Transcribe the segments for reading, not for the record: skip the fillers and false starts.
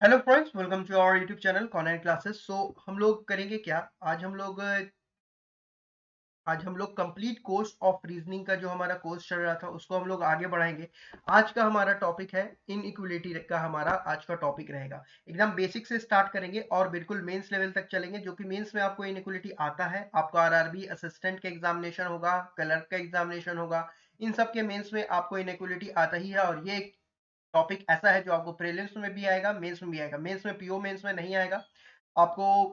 Hello friends, welcome to our YouTube channel convent classes. हम लोग करेंगे क्या आज हम लोग कंप्लीट कोर्स ऑफ रीजनिंग का जो हमारा कोर्स चल रहा था उसको हम लोग आगे बढ़ाएंगे। आज का हमारा टॉपिक है इनइक्वलिटी का। हमारा आज का टॉपिक रहेगा एकदम बेसिक से स्टार्ट करेंगे और बिल्कुल मेंस लेवल तक चलेंगे, जो कि मेंस में आपको इनइक्वलिटी आता है। आपका आरआरबी असिस्टेंट का एग्जामिनेशन होगा, क्लर्क का एग्जामिनेशन होगा, इन सब के मेंस में आपको इनइक्वलिटी आता ही है। और ये टॉपिक ऐसा है जो आपको प्रीलिम्स में भी आएगा, मेंस में भी आएगा। मेंस में पीओ मेंस में नहीं आएगा, आपको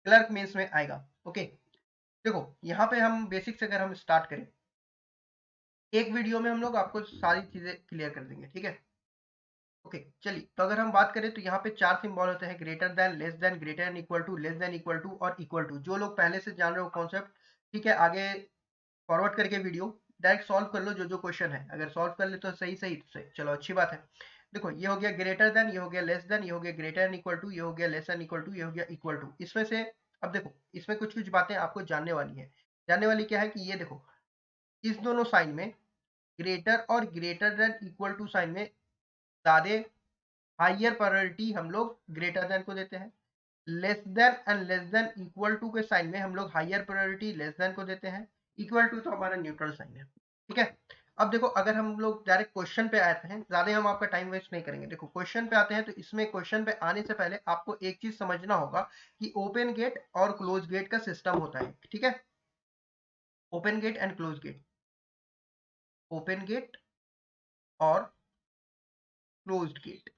क्लर्क मेंस में आएगा। ओके, देखो यहाँ पे हम बेसिक से अगर हम स्टार्ट करें, एक वीडियो में हम लोग आपको सारी चीजें क्लियर कर देंगे, ठीक है। ओके चलिए, तो अगर हम बात करें तो यहाँ पे चार सिंबल होते हैं: greater than, less than, greater and equal to, less than equal to और इक्वल टू। जो लोग पहले से जान रहे हो कॉन्सेप्ट, ठीक है, आगे फॉरवर्ड करके वीडियो डायरेक्ट सॉल्व कर लो जो जो क्वेश्चन है। अगर सॉल्व कर ले तो सही सही तो सही, चलो अच्छी बात है। देखो ये हो गया ग्रेटर देन, ये हो गया लेस देन, ये हो गया ग्रेटर एंड इक्वल टू, ये हो गया लेस एंड इक्वल टू, ये हो गया इक्वल टू। इसमें से अब देखो, इसमें कुछ कुछ बातें आपको जानने वाली है। जानने वाली क्या है कि ये देखो, इस दोनों साइन में, ग्रेटर और greater than equal to sign में ज्यादा हाइयर प्रायोरिटी हम लोग ग्रेटर देन को देते हैं। Less than and less than equal to के साइन में हम लोग हाइयर प्रायोरिटी लेस देन को देते हैं। इक्वल टू तो हमारा न्यूट्रल साइन है, ठीक है। अब देखो, अगर हम लोग डायरेक्ट क्वेश्चन पे आते हैं, ज्यादा हम आपका टाइम वेस्ट नहीं करेंगे। देखो क्वेश्चन पे आते हैं, तो इसमें क्वेश्चन पे आने से पहले आपको एक चीज समझना होगा कि ओपन गेट और क्लोज गेट का सिस्टम होता है, ठीक है। Open gate and close gate, open gate और क्लोज्ड गेट,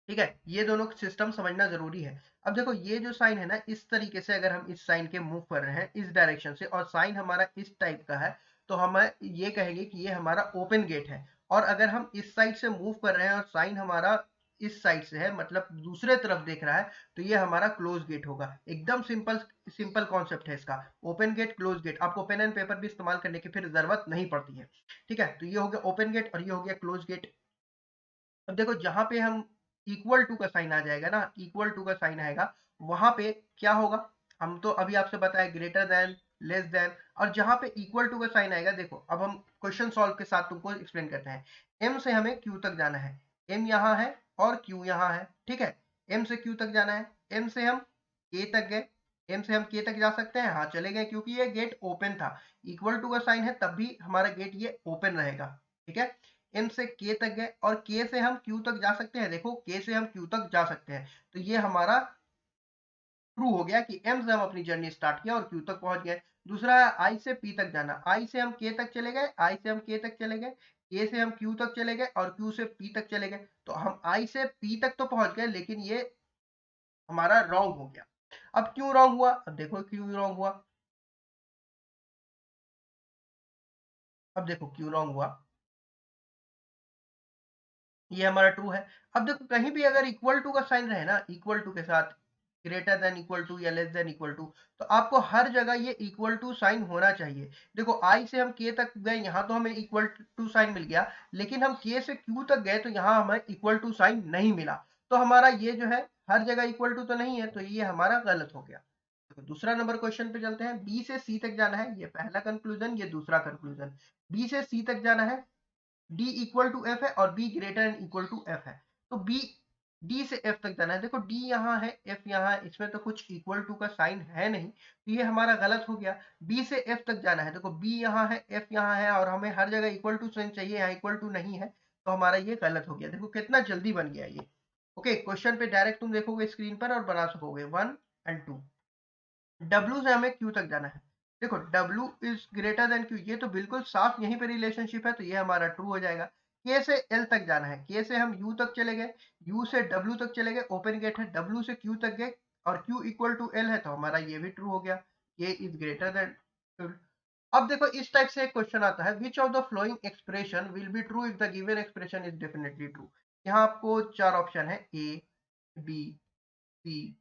ठीक है। ये दोनों सिस्टम समझना जरूरी है। अब देखो ये जो साइन है ना, इस तरीके से अगर हम इस साइन के मूव कर रहे हैं इस डायरेक्शन से, और साइन हमारा इस टाइप का है, तो हम ये कहेंगे कि ये हमारा ओपन गेट है। और अगर हम इस साइड से मूव कर रहे हैं और साइन हमारा इस साइड से है, मतलब दूसरे तरफ देख रहा है, तो ये हमारा क्लोज गेट होगा। एकदम सिंपल सिंपल कॉन्सेप्ट है इसका, ओपन गेट क्लोज गेट। आपको पेन एंड पेपर भी इस्तेमाल करने की फिर जरूरत नहीं पड़ती है, ठीक है। तो ये हो गया ओपन गेट और ये हो गया क्लोज गेट। अब देखो जहां पे हम इक्वल टू का साइन आ जाएगा ना, इक्वल टू का साइन आएगा, वहां पे क्या होगा, हम तो अभी आपसे बताए ग्रेटर देन, लेस देन। और जहां पे इक्वल टू का साइन आएगा, देखो अब हम क्वेश्चन सॉल्व के साथ तुमको एक्सप्लेन करते हैं। एम से हमें क्यू तक जाना है, एम यहाँ है और क्यू यहाँ है, ठीक है। एम से क्यू तक जाना है, एम से हम के तक गए, एम से हम के तक जा सकते हैं, हाँ चले गए, क्योंकि ये गेट ओपन था। इक्वल टू का साइन है तब भी हमारा गेट ये ओपन रहेगा, ठीक है। एम से के तक गए और के से हम क्यू तक जा सकते हैं। देखो के से हम क्यू तक जा सकते हैं, तो ये हमारा ट्रू हो गया कि एम से हम अपनी जर्नी स्टार्ट किया और क्यू तक पहुंच गए। दूसरा है आई से पी तक जाना, आई से हम के तक चले गए, आई से हम के तक चले गए, के से हम क्यू तक चले गए और क्यू से पी तक चले गए। तो हम आई से पी तक तो पहुंच गए, लेकिन ये हमारा रॉन्ग हो गया। अब क्यों रॉन्ग हुआ, अब देखो क्यों रॉन्ग हुआ, अब देखो क्यों रॉन्ग हुआ। ये हमारा ट्रू है। अब देखो कहीं भी अगर इक्वल टू का साइन रहे ना, इक्वल टू के साथ ग्रेटर देन इक्वल टू या लेस देन इक्वल टू, तो आपको हर जगह ये इक्वल टू साइन होना चाहिए। देखो आई से हम के तक गए, यहाँ तो हमें इक्वल टू साइन मिल गया, लेकिन हम के से क्यू तक गए तो यहाँ हमें इक्वल टू साइन नहीं मिला। तो हमारा ये जो है हर जगह इक्वल टू तो नहीं है, तो ये हमारा गलत हो गया। तो दूसरा नंबर क्वेश्चन पे चलते हैं। बी से सी तक जाना है, ये पहला कंक्लूजन, ये दूसरा कंक्लूजन। बी से सी तक जाना है, डी इक्वल टू एफ है और B greater and equal to F है। तो बी, डी से एफ तक जाना है। देखो डी यहाँ है, एफ यहाँ है, इसमें तो कुछ इक्वल टू का साइन है नहीं, तो ये हमारा गलत हो गया। बी से एफ तक जाना है, देखो बी यहाँ है, एफ यहाँ है, और हमें हर जगह इक्वल टू साइन चाहिए, यहाँ इक्वल टू नहीं है, तो हमारा ये गलत हो गया। देखो कितना जल्दी बन गया ये। ओके, क्वेश्चन पे डायरेक्ट तुम देखोगे स्क्रीन पर और बना सकोगे 1 और 2। डब्ल्यू से हमें क्यू तक जाना है, देखो W is greater then Q, ये तो बिल्कुल साफ यहीं पे रिलेशनशिप है, तो ये हमारा ट्रू हो जाएगा। के से एल तक जाना है, के से हम यू तक चले गए, यू से डब्ल्यू तक चले गए, ओपन गेट है, डब्ल्यू से क्यू तक गए और क्यू इक्वल टू एल है, तो हमारा ये भी ट्रू हो गया, के इज ग्रेटर देन। अब देखो इस टाइप से एक क्वेश्चन आता है, विच of the flowing expression will be true if the given expression is definitely true. यहाँ आपको चार ऑप्शन है, ए, बी, सी,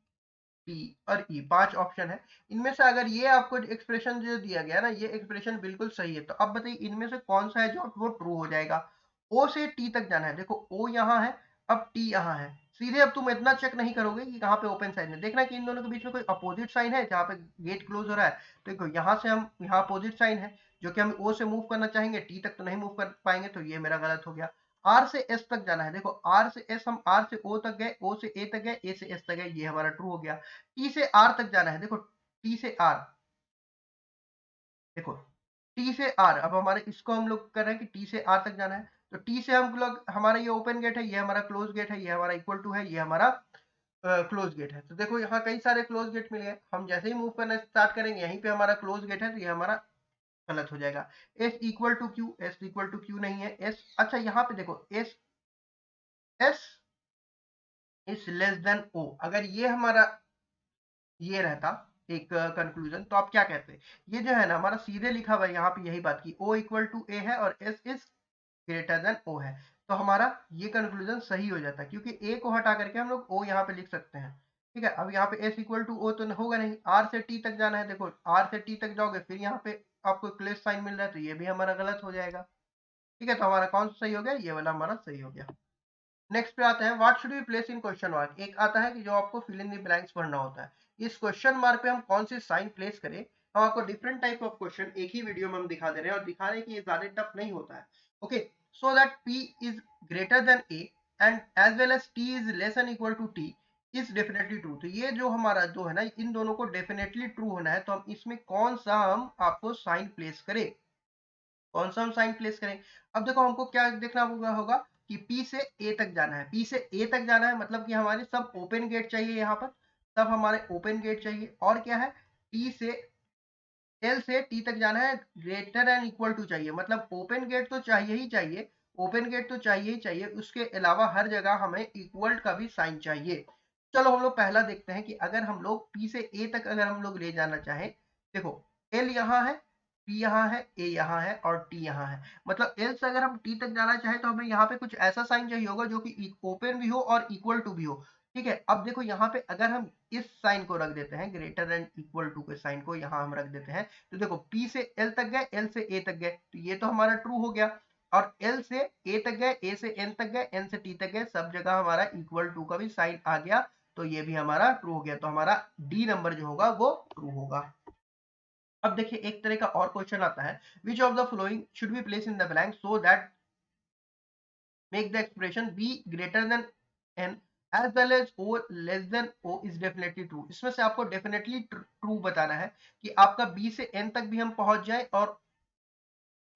डी और ई, पांच ऑप्शन है। इनमें से अगर ये आपको एक्सप्रेशन जो दिया गया ना, ये एक्सप्रेशन बिल्कुल सही है, तो अब बताइए इनमें से कौन सा है जो वो ट्रू हो जाएगा। ओ से टी तक जाना है, देखो ओ यहाँ है, अब टी यहाँ है, सीधे अब तुम इतना चेक नहीं करोगे कि कहाँ पे ओपन साइन है, देखना कि इन दोनों के बीच में कोई अपोजिट साइन है जहाँ पे गेट क्लोज हो रहा है। तो देखो यहाँ से हम, यहाँ अपोजिट साइन है जो कि हम ओ से मूव करना चाहेंगे, टी तक तो नहीं मूव कर पाएंगे, तो ये मेरा गलत हो गया। आर से एस तक जाना है, देखो आर से एस, हम आर से ओ तक गए, ओ से ए तक गए, ए से एस तक गए, ये हमारा ट्रू हो गया। टी से आर तक जाना है, देखो टी से आर, देखो टी से आर, अब हमारे इसको हम लोग कर रहे हैं कि टी से आर तक जाना है, तो टी से हम लोग, हमारा ये ओपन गेट है, ये हमारा क्लोज गेट है, ये हमारा इक्वल टू है, ये हमारा क्लोज गेट है। तो देखो यहाँ कई सारे क्लोज गेट मिल गए, हम जैसे ही मूव करना स्टार्ट करेंगे यहीं पे हमारा क्लोज गेट है, तो ये हमारा गलत हो जाएगा। S equal to Q, S equal to Q नहीं है, एस, अच्छा यहाँ पे देखो S, S is less than O, अगर ये हमारा ये रहता एक कंक्लूजन, तो आप क्या कहते हैं, ये जो है ना हमारा सीधे लिखा हुआ है यहाँ पे यही बात की O इक्वल टू ए है और S is greater then O है, तो हमारा ये कंक्लूजन सही हो जाता है, क्योंकि A को हटा करके हम लोग O यहाँ पे लिख सकते हैं। ठीक है, अब यहाँ पे S इक्वल टू O तो होगा नहीं, R से T तक जाना है, देखो R से T तक जाओगे फिर यहाँ पे आपको क्लेश साइन मिल रहा है, तो ये भी हमारा गलत हो जाएगा। ठीक है, तो हमारा कौन सा सही हो गया, ये वाला हमारा सही हो गया। नेक्स्ट पे आते हैं, what should we place in question mark. एक आता है कि जो आपको फिल इन द ब्लैंक्स भरना होता है, इस क्वेश्चन मार्क पे हम कौन से साइन प्लेस करें। हम आपको डिफरेंट टाइप ऑफ क्वेश्चन एक ही वीडियो में हम दिखा दे रहे हैं, और दिखा रहे हैं कि ये ज्यादा टफ नहीं होता है। Okay, so that P is greater than A and as well as T is less than equal to T is definitely true. तो ये जो हमारा जो है ना, इन दोनों को डेफिनेटली ट्रू होना है, तो हम इसमें कौन सा हम आपको साइन प्लेस करें, कौन सा हम साइन प्लेस करें। अब देखो हमको क्या देखना होगा कि P से A तक जाना है, P से A तक जाना है, मतलब कि हमारे सब ओपन गेट चाहिए, यहाँ पर सब हमारे ओपन गेट चाहिए, और क्या है T से L से T तक जाना है, ग्रेटर एंड इक्वल टू चाहिए, मतलब ओपन गेट तो चाहिए ही चाहिए, ओपन गेट तो चाहिए ही चाहिए, उसके अलावा हर जगह हमें इक्वल का भी साइन चाहिए। चलो हम लोग पहला देखते हैं कि अगर हम लोग P से A तक अगर हम लोग ले जाना चाहें, देखो L यहाँ है, P यहाँ है, A यहाँ है और T यहाँ है, मतलब L से अगर हम T तक जाना चाहें तो हमें यहाँ पे कुछ ऐसा साइन चाहिए होगा जो कि ओपन भी हो और इक्वल टू भी हो। ठीक है, अब देखो यहाँ पे अगर हम इस साइन को रख देते हैं, ग्रेटर एंड इक्वल टू के साइन को यहाँ हम रख देते हैं, तो देखो P से L तक गए, L से A तक गए, तो ये तो हमारा ट्रू हो गया, और L से A तक गए, A से N तक गए, N से T तक गए, सब जगह हमारा इक्वल टू का भी साइन आ गया, तो ये भी हमारा ट्रू हो गया, तो हमारा डी नंबर जो होगा वो ट्रू होगा। अब देखिए एक तरह का और क्वेश्चन आता है, विच of the following should be place in the blank so that make the expression b greater than n as well as o less than o is definitely true। इसमें से आपको डेफिनेटली ट्रू बताना है कि आपका b से n तक भी हम पहुंच जाए और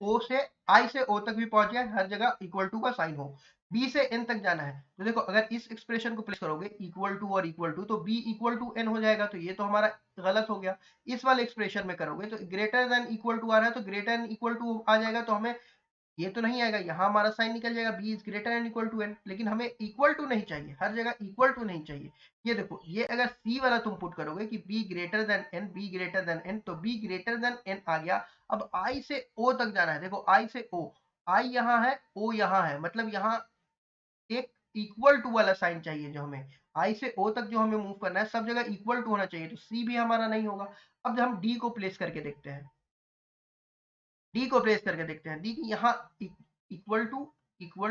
o से i से o तक भी पहुंच जाए, हर जगह इक्वल टू का साइन हो। b से n तक जाना है, तो देखो अगर इस एक्सप्रेशन को प्लेस करोगे इक्वल टू और इक्वल टू, तो b इक्वल टू n हो जाएगा, तो ये तो हमारा गलत हो गया। इस वाले एक्सप्रेशन में करोगे तो ग्रेटर देन इक्वल टू आ रहा है, तो ग्रेटर देन इक्वल टू आ जाएगा, तो हमें ये तो नहीं आएगा, यहाँ हमारा साइन निकल जाएगा, b is greater and equal to n, लेकिन हमें इक्वल टू नहीं चाहिए, हर जगह इक्वल टू नहीं चाहिए। ये देखो ये अगर c वाला तुम पुट करोगे कि b greater than n, b greater than n, तो b ग्रेटर देन n आ गया। अब i से o तक जाना है, देखो i से o, i यहाँ है, o यहाँ है, मतलब यहाँ एक इक्वल टू वाला साइन चाहिए, जो हमें i से o तक जो हमें मूव करना है सब जगह इक्वल टू होना चाहिए, तो c भी हमारा नहीं होगा। अब हम d को प्लेस करके देखते हैं, डी को प्लेस करके देखते हैं, डी की यहाँ equal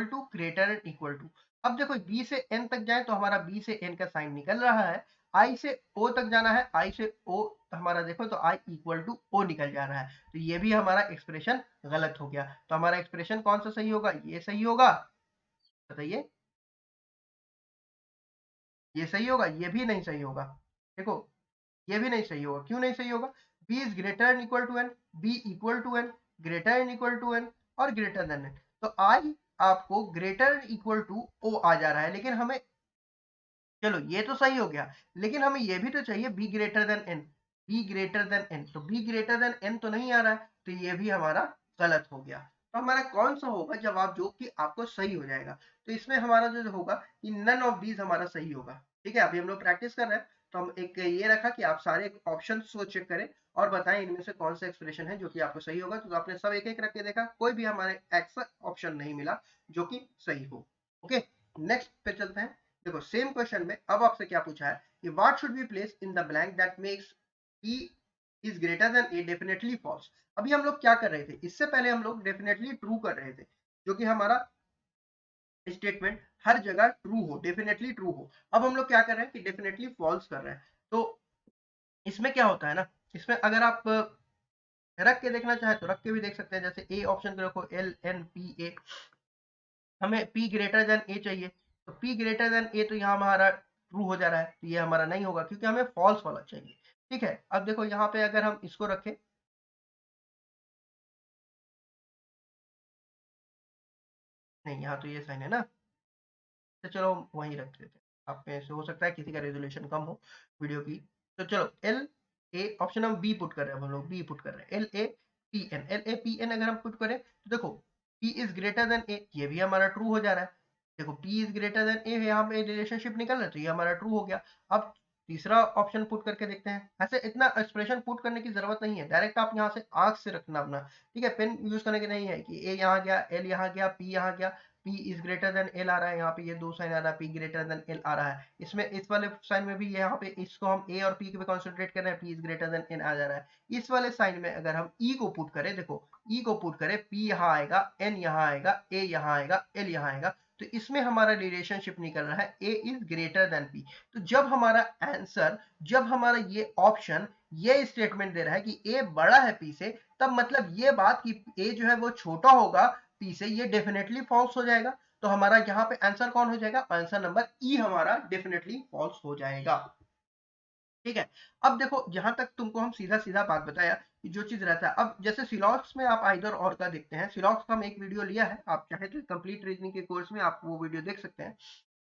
to greater and equal to. अब देखो बी से एन तक जाए तो हमारा बी से एन का साइन निकल रहा है, आई से ओ तक जाना है, आई से ओ हमारा देखो तो आई इक्वल टू ओ निकल जा रहा है, तो ये भी हमारा एक्सप्रेशन गलत हो गया। तो हमारा एक्सप्रेशन कौन सा सही होगा, ये सही होगा, बताइए, ये सही होगा, ये भी नहीं सही होगा। देखो ये भी नहीं सही होगा, क्यों नहीं सही होगा, b is greater and equal to N, b equal to N, greater and equal to N और ग्रेटर देन एन, तो आई आपको greater and equal to O आ जा रहा है, लेकिन हमें, चलो ये तो सही हो गया, लेकिन हमें ये भी तो चाहिए b greater than n, b greater than n, तो b ग्रेटर देन n तो नहीं आ रहा है, तो ये भी हमारा गलत हो गया। तो हमारा कौन सा होगा जवाब जो कि आपको सही हो जाएगा, तो इसमें हमारा जो होगा कि नन ऑफ दीज हमारा सही होगा। ठीक है, अभी हम लोग प्रैक्टिस कर रहे हैं, तो हम एक ये रखा कि आप सारे ऑप्शन को चेक करें और बताएं इनमें से कौन सा एक्सप्रेशन है जो कि आपको सही होगा, तो आपने सब एक एक रख के देखा, कोई भी हमारे ऐसा ऑप्शन नहीं मिला जो कि सही हो। ओके, नेक्स्ट पे चलते हैं। देखो सेम क्वेश्चन में अब आपसे क्या पूछा है कि what should be place in the blank that makes e is greater than a, definitely false. अभी हम लोग क्या कर रहे थे, इससे पहले हम लोग डेफिनेटली ट्रू कर रहे थे, जो कि हमारा स्टेटमेंट हर जगह ट्रू हो, डेफिनेटली ट्रू हो। अब हम लोग क्या कर रहे हैं कि डेफिनेटली फॉल्स कर रहे हैं। तो इसमें क्या होता है ना, इसमें अगर आप रख के देखना चाहे तो रख के भी देख सकते हैं, जैसे ए ऑप्शन को रखो, एल एन पी ए, हमें P ग्रेटर देन A चाहिए, तो P ग्रेटर देन A तो यहाँ हमारा ट्रू हो जा रहा है, तो ये हमारा नहीं होगा क्योंकि हमें फॉल्स वाला चाहिए। ठीक है, अब देखो यहाँ पे अगर हम इसको रखें, नहीं यहाँ तो ये साइन है ना, तो चलो हम वहीं रख देते हैं। आप में से हो सकता है किसी का रेजोल्यूशन कम हो वीडियो की, तो चलो एल ए ऑप्शन हम बी पुट कर रहे हैं, हम लोग बी पुट कर रहे हैं, एल ए पी एन अगर हम पुट करें तो देखो पी इज ग्रेटर देन ए, ये भी हमारा ट्रू हो जा रहा है। देखो P is greater than A, यहाँ पे रिलेशनशिप निकल रहा है तो ये हमारा ट्रू हो गया। अब तीसरा ऑप्शन पुट करके देखते हैं। ऐसे इतना एक्सप्रेशन पुट करने की जरूरत नहीं है, डायरेक्ट आप यहाँ से आंख से रखना अपना, ठीक है, पेन यूज करने की नहीं है कि ए यहाँ गया, एल यहाँ गया, पी यहाँ गया, P is greater than L आ रहा है, यहाँ पे ये दो साइन आ रहा है, P ग्रेटर देन एल आ रहा है। इसमें इस वाले साइन में भी यहाँ पे इसको हम A और P पे कॉन्सेंट्रेट कर रहे हैं, P is greater than N आ जा रहा है। इस वाले साइन में अगर हम E को पुट करें, देखो E को पुट करें, P यहाँ आएगा, N यहाँ आएगा, A यहाँ आएगा, L यहाँ आएगा, तो इसमें हमारा रिलेशनशिप निकल रहा है A is greater then P। तो जब हमारा आंसर, जब हमारा ये ऑप्शन ये स्टेटमेंट दे रहा है कि A बड़ा है P से, तब मतलब ये बात कि A जो है वो छोटा होगा P से, ये डेफिनेटली फॉल्स हो जाएगा। तो हमारा यहाँ पे आंसर कौन हो जाएगा, आंसर नंबर ई हमारा डेफिनेटली फॉल्स हो जाएगा। ठीक है, अब देखो जहां तक तुमको हम सीधा सीधा बात बताया कि जो चीज रहता है, अब जैसे सिलॉक्स में आप आइदर और का देखते हैं, सिलॉक्स का हम एक वीडियो लिया है, आप चाहे तो कंप्लीट रीजनिंग के कोर्स में आप वो वीडियो देख सकते हैं।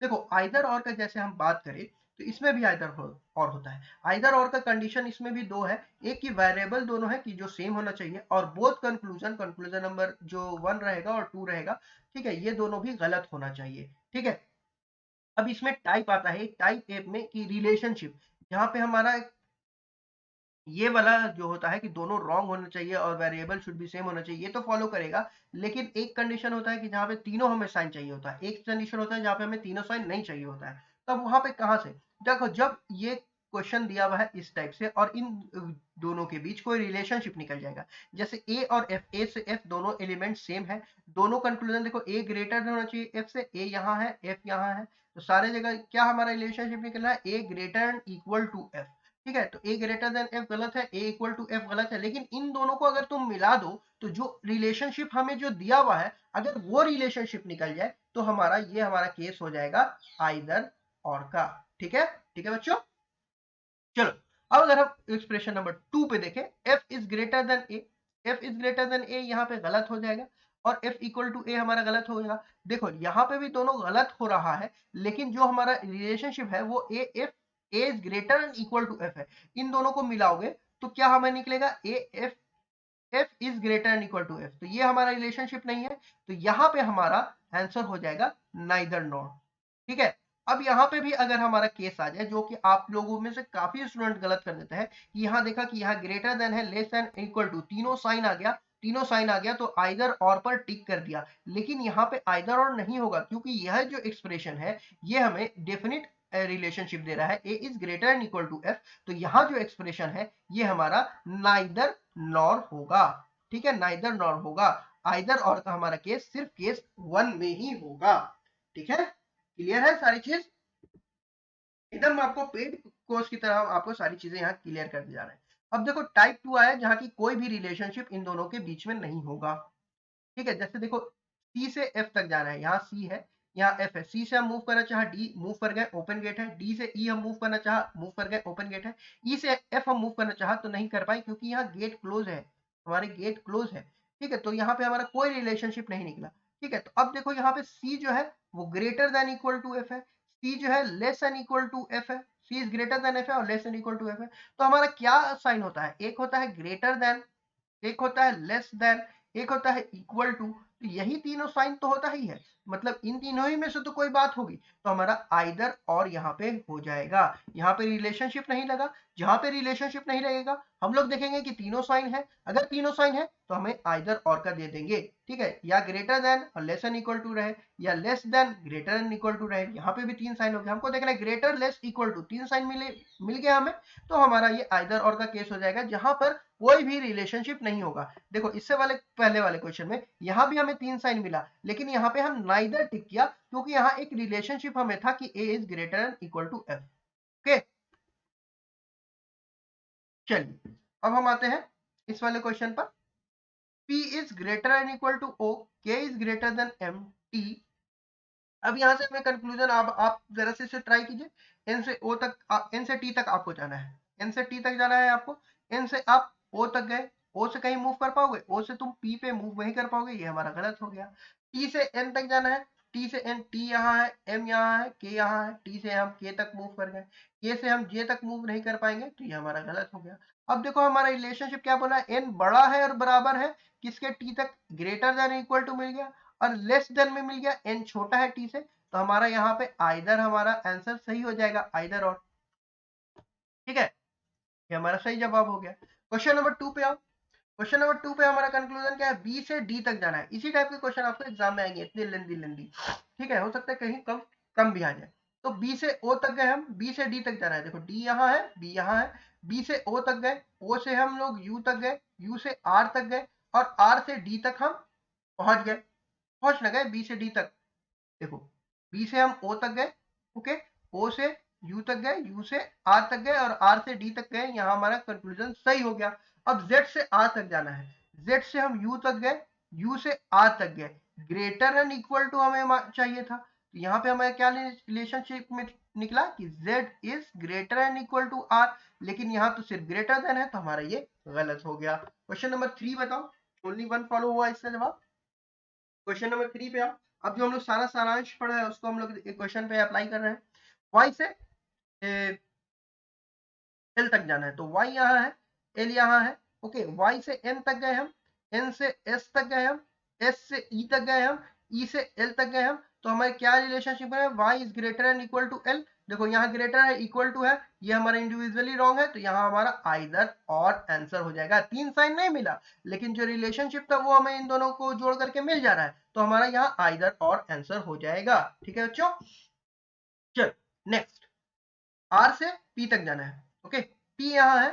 देखो आइदर और का जैसे हम बात करें तो इसमें भी आइदर और होता है। आइदर और का कंडीशन इसमें भी दो है, एक की वेरिएबल दोनों है कि जो सेम होना चाहिए, और बोथ कंक्लूजन, कंक्लूजन नंबर जो 1 रहेगा और 2 रहेगा, ठीक है, ये दोनों भी गलत होना चाहिए। ठीक है, अब इसमें टाइप आता है, टाइप ए में कि रिलेशनशिप, यहाँ पे हमारा ये वाला जो होता है कि दोनों रॉन्ग होना चाहिए और वेरिएबल शुड बी सेम होना चाहिए, ये तो फॉलो करेगा। लेकिन एक कंडीशन होता है कि जहाँ पे तीनों हमें साइन चाहिए होता है, एक कंडीशन होता है जहाँ पे हमें तीनों साइन नहीं चाहिए होता है। तब वहां पे कहाँ से, देखो जब ये क्वेश्चन दिया हुआ है इस टाइप से और इन दोनों के बीच कोई रिलेशनशिप निकल जाएगा, जैसे ए और एफ, ए से एफ दोनों एलिमेंट सेम है, दोनों कंक्लूजन देखो ए ग्रेटर होना चाहिए एफ से, ए यहाँ है, एफ यहाँ है, तो सारे जगह क्या हमारा रिलेशनशिप निकल रहा है, ए ग्रेटर इक्वल टू एफ। ठीक है, तो ए ग्रेटर देन एफ गलत है, ए इक्वल टू एफ गलत है, लेकिन इन दोनों को अगर तुम मिला दो तो जो रिलेशनशिप हमें जो दिया हुआ है, अगर वो रिलेशनशिप निकल जाए तो हमारा ये हमारा केस हो जाएगा आइदर और का। ठीक है, ठीक है बच्चों, चलो अब अगर हम एक्सप्रेशन नंबर 2 पे देखें, F is greater than A, F is greater than A यहाँ पे गलत हो जाएगा और एफ इक्वल टू ए हमारा गलत हो जाएगा। देखो यहाँ पे भी दोनों गलत हो रहा है, लेकिन जो हमारा रिलेशनशिप है वो A F, A is greater and equal to F है। इन दोनों को मिलाओगे तो क्या हमें निकलेगा, A F, F is greater and equal to F, तो ये हमारा रिलेशनशिप नहीं है, तो यहाँ पे हमारा आंसर हो जाएगा नाइदर नॉर। ठीक है, अब यहाँ पे भी अगर हमारा केस आ जाए, जो कि आप लोगों में से काफी स्टूडेंट गलत कर देते हैं, कि यहाँ देखा कि यहाँ ग्रेटर देन है, लेस देन, इक्वल टू, तीनों साइन आ गया, तीनों साइन आ गया तो आइदर और पर टिक कर दिया, लेकिन यहाँ पे आइदर और नहीं होगा क्योंकि यह जो एक्सप्रेशन है ये हमें डेफिनिट रिलेशनशिप दे रहा है, A is greater and equal to F, तो यहाँ जो एक्सप्रेशन है ये हमारा नाइदर नॉर होगा। ठीक है, नाइदर नॉर होगा, आइदर और का हमारा केस सिर्फ केस 1 में ही होगा। ठीक है, क्लियर है सारी चीज, एकदम आपको पेड कोर्स की तरह आपको सारी चीजें यहाँ क्लियर कर दी जा रहे हैं। अब देखो टाइप 2 आया जहाँ की कोई भी रिलेशनशिप इन दोनों के बीच में नहीं होगा। ठीक है, जैसे देखो सी से एफ तक जाना है, यहाँ सी है, यहाँ एफ है, सी से हम मूव करना चाह डी मूव कर गए, ओपन गेट है, डी से ई हम मूव करना चाह मूव कर गए, ओपन गेट है, ई से एफ हम मूव करना चाह तो नहीं कर पाए क्योंकि यहाँ गेट क्लोज है, हमारे गेट क्लोज है। ठीक है, तो यहाँ पे हमारा कोई रिलेशनशिप नहीं निकला। ठीक है, तो अब देखो यहाँ पे सी जो है वो greater than equal to F है, सी जो है less than equal to F है, C is greater than F है और less than equal to F है, तो हमारा क्या साइन होता है, एक होता है ग्रेटर देन, एक होता है लेस देन, एक होता है इक्वल टू, तो यही तीनों साइन तो होता ही है, मतलब इन तीनों ही में से तो कोई बात होगी, तो हमारा आइदर और यहाँ पे हो जाएगा। यहाँ पे रिलेशनशिप नहीं लगा, जहां पे रिलेशनशिप नहीं लगेगा हम लोग देखेंगे कि तीनों साइन है, अगर तीनों साइन है तो हमें आइदर और का दे देंगे। ठीक है, या ग्रेटर देन और लेस देन इक्वल टू रहे, या less than greater than equal to रहे, यहाँ पे भी तीन साइन हो गया, हमको देखना है ग्रेटर लेस इक्वल टू, तीन साइन मिल गया हमें, तो हमारा ये आइदर और का केस हो जाएगा जहां पर कोई भी रिलेशनशिप नहीं होगा। देखो इससे वाले पहले वाले क्वेश्चन में यहां भी हमें तीन साइन मिला, लेकिन यहाँ पे हम नाइदर टिक किया क्योंकि यहाँ एक रिलेशनशिप हमें था कि A is greater and equal to F. Okay, चलिए अब हम आते हैं इस वाले क्वेश्चन पर, P is greater than equal to O, K is greater than M, T, अब यहाँ से हमें कंक्लूजन, आप जरा से इसे ट्राई कीजिए। एन से ओ तक, एन से टी तक आपको जाना है, एन से टी तक जाना है आपको। एन से आप ओ तक गए, ओ से कहीं मूव कर पाओगे? ओ से तुम पी पे मूव नहीं कर पाओगे, ये हमारा गलत हो गया। टी से एन तक जाना है, टी से एन, टी यहाँ है, एम यहाँ है, के यहाँ है, टी से हम के तक मूव कर गए, के से हम जे तक मूव नहीं कर पाएंगे, तो ये हमारा गलत हो गया। अब देखो हमारा रिलेशनशिप क्या बोला है, एन बड़ा है और बराबर है किसके, टी तक, ग्रेटर देन इक्वल टू मिल गया, और लेस देन में मिल गया, एन छोटा है टी से, तो हमारा यहाँ पे आइदर हमारा आंसर सही हो जाएगा, आइदर और। ठीक है, ये हमारा सही जवाब हो गया। क्वेश्चन नंबर 2 पे आओ। क्वेश्चन नंबर 2 पे हमारा कंक्लूजन क्या है, बी से डी तक जाना है। इसी टाइप के क्वेश्चन आपको एग्जाम में आएंगे, इतनी लेंदी लेंदी। ठीक है, हो सकता है कहीं कम कम भी आ जाए। तो बी से ओ तक गए हम, बी से डी तक जाना है। देखो डी यहाँ है, बी यहाँ है, बी से ओ तक गए, ओ से हम लोग यू तक गए, यू से आर तक गए, और आर से डी तक हम पहुंच गए। पहुंच न गए बी से डी तक? देखो बी से हम ओ तक गए, ओके, ओ से यू तक गए, यू से आर तक गए, और आर से डी तक गए, यहाँ हमारा कंक्लूजन सही हो गया। अब जेड से आर तक जाना है, जेड से हम यू तक गए, यू से आर तक गए, ग्रेटर एंड इक्वल टू हमें चाहिए था, तो यहाँ पे हमें क्या रिलेशनशिप में निकला कि Z is greater and equal to R, लेकिन यहाँ तो सिर्फ ग्रेटर देन है, तो हमारा ये गलत हो गया। क्वेश्चन नंबर 3 बताओ, ओनली वन फॉलो हुआ इसका जवाब। क्वेश्चन नंबर 3 पे आओ। अब जो हम लोग सारा सारांश पढ़ा है उसको हम लोग क्वेश्चन पे अप्लाई कर रहे हैं। वाई से एल तक जाना है, तो वाई यहाँ है, एल यहाँ है, ओके। वाई से एन तक गए हम, एन से एस तक गए हम, एस से ई तक गए हम, ई से एल तक गए हम, तो हमारे क्या रिलेशनशिप है, Y is greater and equal to L. देखो यहाँ ग्रेटर है, इक्वल टू है, ये हमारा इंडिविजुअली रॉन्ग है, तो यहाँ हमारा आइदर और आंसर हो जाएगा। 3 साइन नहीं मिला, लेकिन जो रिलेशनशिप था वो हमें इन दोनों को जोड़ करके मिल जा रहा है, तो हमारा यहाँ आइदर और आंसर हो जाएगा। ठीक है बच्चों, चल नेक्स्ट। आर से पी तक जाना है, ओके। पी यहाँ है,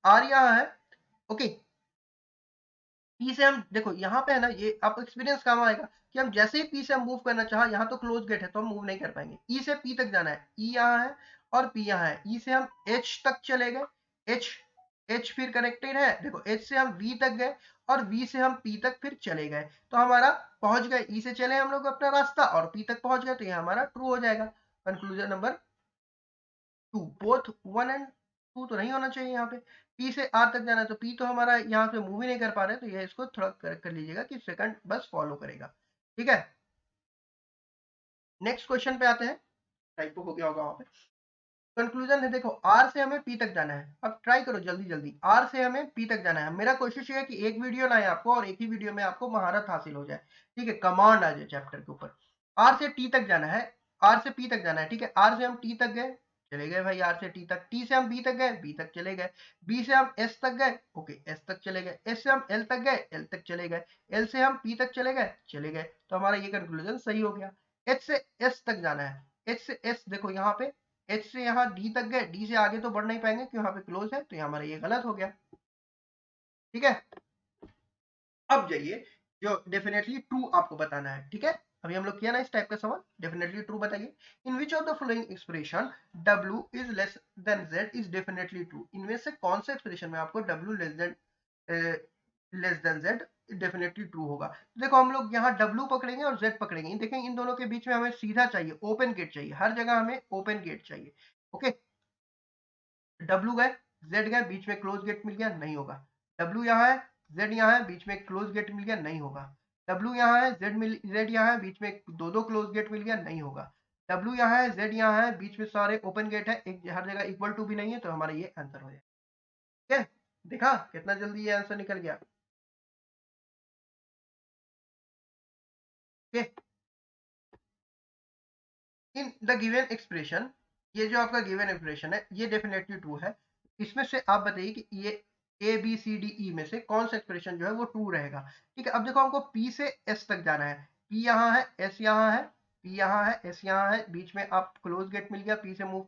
आर यहाँ है, ओके। पी से हम देखो यहाँ पे है ना, ये आप एक्सपीरियंस काम आएगा कि हम जैसे ही पी से हम मूव करना चाहा, यहाँ तो क्लोज गेट है तो हम मूव नहीं कर पाएंगे। ई से पी तक जाना है, ई यहाँ है और पी यहाँ है। ई से हम एच तक चले गए, एच, एच फिर कनेक्टेड है, देखो एच से हम वी तक गए, और वी से हम पी तक फिर चले गए, तो हमारा पहुंच गए। ई से चले हम लोग अपना रास्ता और पी तक पहुंच गए, तो ये हमारा ट्रू हो जाएगा। कंक्लूजन नंबर 2, बोथ 1 एंड 2 तो नहीं होना चाहिए यहाँ पे। पी से आर तक जाना है, तो पी तो हमारा यहाँ से मूव ही नहीं कर पा रहे, तो ये इसको थोड़ा करेक्ट कर लीजिएगा कि सेकंड बस फॉलो करेगा। ठीक है, नेक्स्ट क्वेश्चन पे आते हैं। टाइपो हो गया होगा वहां पे। कंक्लूजन है, देखो आर से हमें पी तक जाना है। अब ट्राई करो जल्दी जल्दी, आर से हमें पी तक जाना है। मेरा कोशिश ये है कि एक वीडियो ना आए आपको, और एक ही वीडियो में आपको महारत हासिल हो जाए। ठीक है, कमांड आ जाए चैप्टर के ऊपर। आर से टी तक जाना है, आर से पी तक जाना है। ठीक है, आर से हम टी तक गए, चले गए भाई आर से टी तक। टी से हम बी तक गए, बी तक चले गए। बी से हम एस तक गए, ओके, एस तक चले गए। एस से हम एल तक गए, एल तक चले गए। एल से हम पी तक चले गए, चले गए, तो हमारा ये कंक्लूजन सही हो गया। एच से एस तक जाना है, एच से एस, देखो यहाँ पे एच से यहाँ डी तक गए, डी से आगे तो बढ़ नहीं पाएंगे क्योंकि यहाँ पे क्लोज है, तो यहाँ हमारा ये गलत हो गया। ठीक है, अब जाइए जो डेफिनेटली ट्रू आपको बताना है। ठीक है, अभी हम लोग किया ना इस टाइप का सवाल, डेफिनेटली ट्रू बताइए। In which of the following expression W is less than Z is definitely true. इनमें से कौन सा एक्सप्रेशन में आपको W less than Z definitely true होगा? तो देखो हम लोग यहाँ W पकड़ेंगे और Z पकड़ेंगे, देखेंगे इन दोनों के बीच में हमें सीधा चाहिए, ओपन गेट चाहिए, हर जगह हमें ओपन गेट चाहिए। ओके, W गए, Z गए, बीच में क्लोज गेट मिल गया, नहीं होगा। W यहाँ है, Z यहाँ है, बीच में क्लोज गेट मिल गया, नहीं होगा। W यहाँ है, Z यहाँ है, बीच में दो दो क्लोज गेट मिल गया, नहीं होगा। W यहाँ है, Z यहाँ है, बीच में सारे ओपन गेट है, एक हर जगह इक्वल टू भी नहीं है, तो हमारा ये आंसर हो जाएगा। ठीक है, देखा कितना जल्दी ये आंसर निकल गया। Okay, in the given expression, ये जो आपका गिवन एक्सप्रेशन है ये डेफिनेटली ट्रू है। इसमें से आप बताइए कि ये A B C D E में से कौन सा एक्सप्रेशन जो है वो ट्रू रहेगा। ठीक है, अब देखो हमको पी से एस तक जाना है। पी यहाँ है, एस यहाँ है, पी यहाँ है, एस यहाँ है, बीच में आप क्लोज गेट मिल गया, पी से मूव,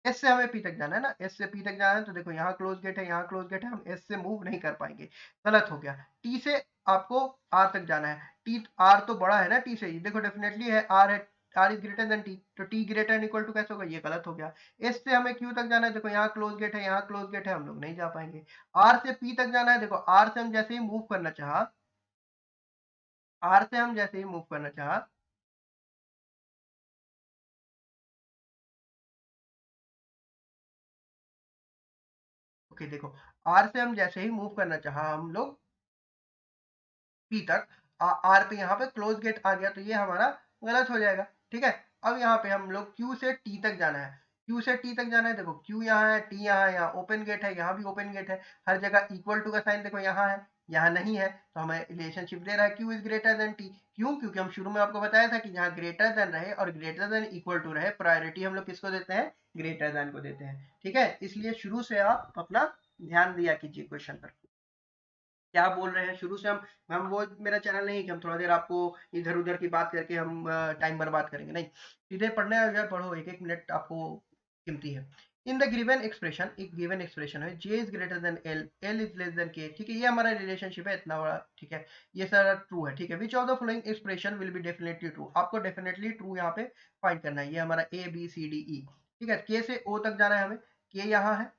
एस से हमें पी तक जाना है ना, एस से पी तक जाना है, तो देखो यहाँ क्लोज गेट है, यहाँ क्लोज गेट है, हम एस से मूव नहीं कर पाएंगे, गलत हो गया। टी से आपको आर तक जाना है, टी आर तो बड़ा है ना टी से, देखो डेफिनेटली है, आर है, R is greater than T, तो T greater and equal to कैसे होगा, ये गलत हो गया। एस से हमें क्यू तक जाना है, देखो यहाँ क्लोज गेट है, यहाँ क्लोज गेट है, हम लोग नहीं जा पाएंगे। आर से पी तक जाना है, देखो आर से हम जैसे ही मूव करना चाहा, आर से हम जैसे ही मूव करना चाहा, ओके देखो, आर से हम जैसे ही मूव करना चाहा हम लोग पी तक, आर पे यहाँ पे क्लोज गेट आ गया तो ये हमारा गलत हो जाएगा। ठीक है, अब यहाँ पे हम लोग क्यू से टी तक जाना है, क्यू से टी तक जाना है, देखो क्यू यहाँ है, टी यहाँ है, यहाँ ओपन गेट है, यहाँ भी ओपन गेट है, हर जगह इक्वल टू का साइन देखो यहाँ है, यहाँ नहीं है, तो हमें रिलेशनशिप दे रहा है Q is greater than T. क्यों? क्योंकि हम शुरू में आपको बताया था कि जहाँ ग्रेटर देन रहे और ग्रेटर देन इक्वल टू रहे, प्रायोरिटी हम लोग किसको देते हैं? ग्रेटर देन को देते हैं। ठीक है, इसलिए शुरू से आप अपना ध्यान दिया कीजिए क्वेश्चन पर, क्या बोल रहे हैं शुरू से। हम वो मेरा चैनल नहीं कि हम थोड़ा देर आपको इधर उधर की बात करके हम टाइम बर्बाद करेंगे, नहीं, सीधे पढ़ने आ पढ़ो, एक एक मिनट आपको कीमती है। इन द गिवन एक्सप्रेशन, एक गिवन एक्सप्रेशन है J is greater than L, L is less than K. ठीक है, ये हमारा रिलेशनशिप है इतना बड़ा। ठीक है, ये सारा ट्रू है। ठीक है, विच of the following expression will be definitely true, आपको डेफिनेटली ट्रू यहाँ पे फाइंड करना है। ये हमारा A B C D E. ठीक है, के से ओ तक जाना है हमें, के यहाँ है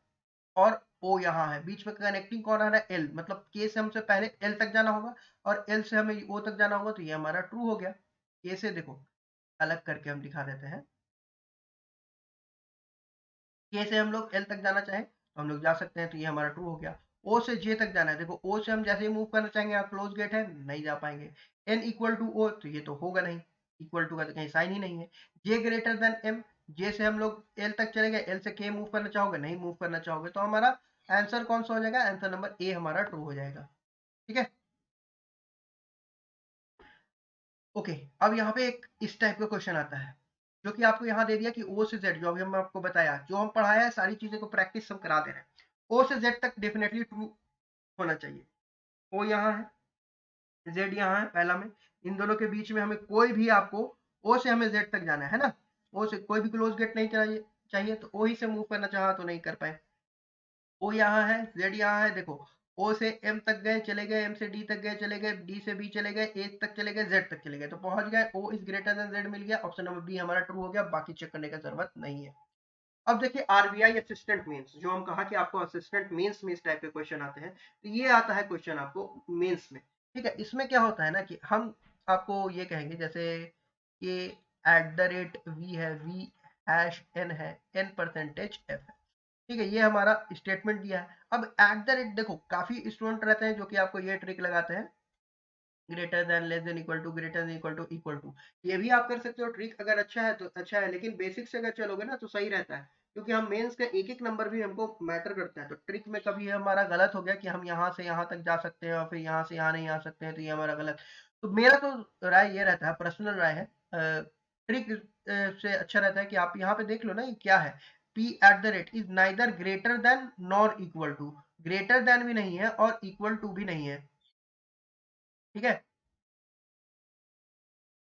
और ओ यहाँ है, बीच में कनेक्टिंग कौन आ रहा है? एल, मतलब के से हमसे पहले एल तक जाना होगा और एल से हमें ओ तक जाना होगा, तो ये हमारा ट्रू हो गया। के से देखो अलग करके हम दिखा देते हैं, के से हम लोग एल तक जाना चाहें तो हम लोग जा सकते हैं, तो ये हमारा ट्रू हो गया। ओ से जे तक जाना है, देखो ओ से हम जैसे ही मूव करना चाहेंगे, आप क्लोज गेट है, नहीं जा पाएंगे। एन इक्वल टू ओ, तो ये तो होगा नहीं, इक्वल टू का तो कहीं साइन ही नहीं है। जे ग्रेटर देन एम, जे से हम लोग एल तक चले गए, एल से के मूव करना चाहोगे, नहीं मूव करना चाहोगे, तो हमारा आंसर कौन सा हो जाएगा? आंसर नंबर ए हमारा ट्रू हो जाएगा। ठीक है, ओके। अब यहाँ पे एक इस टाइप का क्वेश्चन आता है जो कि आपको यहाँ दे दिया कि ओ से जेड, जो अभी हम आपको बताया, जो हम पढ़ाया है सारी चीजें को प्रैक्टिस हम करा दे रहे हैं। ओ से जेड तक डेफिनेटली ट्रू होना चाहिए। ओ यहाँ है, जेड यहाँ है पहला में, इन दोनों के बीच में हमें कोई भी आपको, ओ से हमें जेड तक जाना है ना, ओ से कोई भी क्लोज गेट नहीं चाहिए, चाहिए तो ओ ही से मूव करना चाहा तो नहीं कर पाए। ओ यहाँ है, जेड यहाँ है, देखो ओ से एम तक गए चले गए, एम से डी तक गए चले गए, डी से बी चले गए, ए तक चले गए, जेड तक चले गए, तो पहुंच गए, O is greater than Z मिल गया, ऑप्शन नंबर बी हमारा ट्रू हो गया, बाकी चेक करने का जरूरत नहीं है। अब देखिए आरबीआई असिस्टेंट मीन्स, जो हम कहा कि आपको असिस्टेंट मीन्स में इस टाइप के क्वेश्चन आते हैं, तो ये आता है क्वेश्चन आपको मीन्स में। ठीक है, इसमें क्या होता है ना कि हम आपको ये कहेंगे जैसे ये एट द रेट वी है, वी हैश एन है, एन परसेंटेज एफ है। ठीक है, ये हमारा स्टेटमेंट दिया है। अब एट द रेट देखो, काफी स्टूडेंट रहते हैं जो कि आपको ये ट्रिक लगाते हैं, greater than, less than, equal to, greater than, equal to, equal to. ये भी आप कर सकते हो ट्रिक, अगर अच्छा है तो अच्छा है, लेकिन बेसिक से अगर चलोगे ना तो सही रहता है, क्योंकि हम मेंस का एक एक नंबर भी हमको मैटर करता है। तो ट्रिक में कभी हमारा गलत हो गया कि हम यहाँ से यहाँ तक जा सकते हैं और फिर यहाँ से यहाँ नहीं आ सकते हैं, तो ये हमारा गलत। तो मेरा तो राय ये रहता है, पर्सनल राय है, ट्रिक से अच्छा रहता है कि आप यहाँ पे देख लो ना ये क्या है, p at the rate is neither greater than nor equal to, greater than भी नहीं है और इक्वल टू भी नहीं है। ठीक है,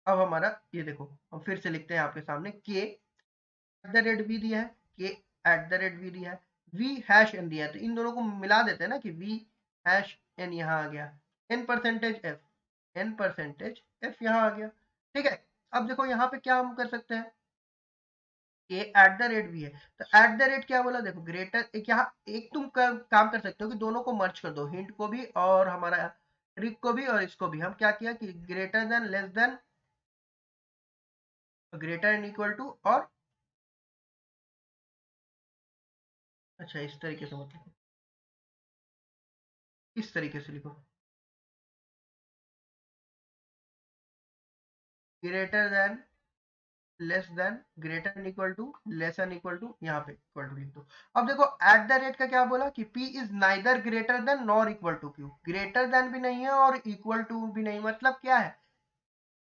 अब हमारा ये देखो, हम फिर से लिखते हैं आपके सामने, के एट द रेट वी दिया है, के एट द रेट वी दिया है, वी हैश एन दिया है, तो इन दोनों को मिला देते हैं ना कि वी हैश एन यहाँ आ गया, N percentage F, N percentage F यहाँ आ गया। ठीक है, अब देखो यहाँ पे क्या हम कर सकते हैं, के एट द रेट भी है, तो एट द रेट क्या बोला, देखो ग्रेटर, एक यहाँ एक तुम काम कर सकते हो कि दोनों को मर्ज कर दो, हिंट को भी और हमारा ट्रिक को भी, और इसको भी हम क्या किया कि greater than, less than, greater and equal to, और अच्छा इस तरीके से मतलब, इस तरीके से लिखो, greater than, less than, greater and equal to, less and equal to, यहाँ पे इक्वल टू लिख दो। अब देखो एट द रेट का क्या बोला कि p is neither greater than nor equal to q, greater than भी नहीं है और इक्वल टू भी नहीं, मतलब क्या है,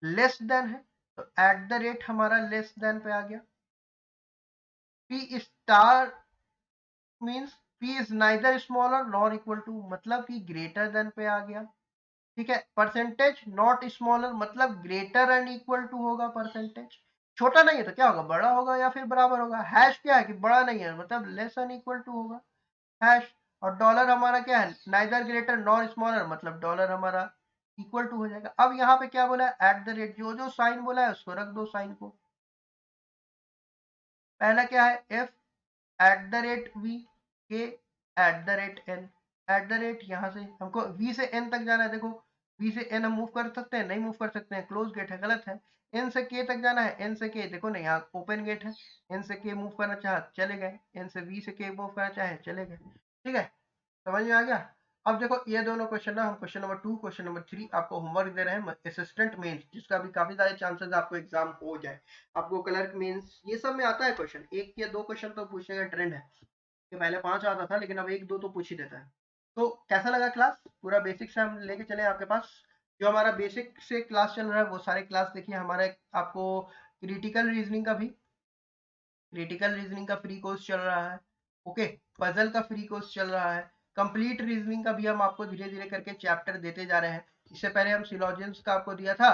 लेस देन है, तो एट द रेट हमारा लेस देन पे आ गया। p star means p is neither smaller nor equal to, मतलब कि ग्रेटर देन पे आ गया। ठीक है, परसेंटेज नॉट स्मॉलर, मतलब ग्रेटर एंड इक्वल टू होगा, परसेंटेज छोटा नहीं है तो क्या होगा, बड़ा होगा या फिर बराबर होगा। हैश क्या है कि बड़ा नहीं है, मतलब लेस एंड इक्वल टू होगा हैश। और डॉलर हमारा क्या है, नाइदर ग्रेटर नॉर स्मॉलर, मतलब डॉलर हमारा इक्वल टू हो जाएगा। अब यहाँ पे क्या बोला है, एट द रेट, जो जो साइन बोला है उसको रख दो साइन को। पहला क्या है, F at the rate V, K at the rate N, at the rate यहाँ से हमको वी से एन तक जाना है, देखो वी से एन हम मूव कर सकते हैं, नहीं मूव कर सकते हैं, क्लोज गेट है, गलत है। एन से के तक जाना है, एन से के देखो ना यहाँ ओपन गेट है, एन से के मूव करना चाहे चले गए, एन से वी से के मूव करना चाहे चले गए। ठीक है, समझ में आ गया। अब देखो ये दोनों क्वेश्चन ना, हम क्वेश्चन नंबर 2 क्वेश्चन नंबर 3 आपको होमवर्क दे रहे हैं असिस्टेंट मेंस, जिसका भी काफी सारे चांसेस आपको एग्जाम हो जाए। आपको क्लर्क मेंस ये सब में आता है क्वेश्चन, एक या दो क्वेश्चन तो पूछने का ट्रेंड है कि पहले 5 आता था, लेकिन अब एक दो तो पूछ ही देता है। तो कैसा लगा क्लास, पूरा बेसिक से हम लेके चले आपके पास। जो हमारा बेसिक से क्लास चल रहा है वो सारे क्लास देखिए हमारे, आपको क्रिटिकल रीजनिंग का भी, क्रिटिकल रीजनिंग का फ्री कोर्स चल रहा है। ओके, पजल का फ्री कोर्स चल रहा है। कंप्लीट रीजनिंग का भी हम आपको धीरे धीरे करके चैप्टर देते जा रहे हैं। इससे पहले हम सिलोजियम्स का आपको दिया था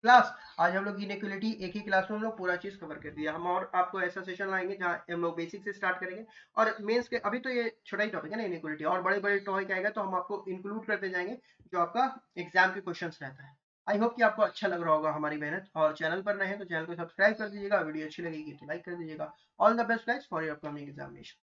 क्लास, आज हम लोग इनइक्वलिटी एक ही क्लास में हम लोग पूरा चीज कवर कर दिया। हम और आपको ऐसा सेशन लाएंगे जहाँ हम लोग बेसिक से स्टार्ट करेंगे, और मेंस के अभी तो ये छोटा ही टॉपिक है ना इनइक्वलिटी, और बड़े बड़े टॉपिक आएगा तो हम आपको इंक्लूड करते जाएंगे जो आपका एग्जाम के क्वेश्चंस रहता है। आई होप कि आपको अच्छा लग रहा होगा हमारी मेहनत, और चैनल पर नए हैं तो चैनल को सब्सक्राइब कर दीजिएगा, वीडियो अच्छी लगेगी तो लाइक कर दीजिएगा। All the best guys for your upcoming examination.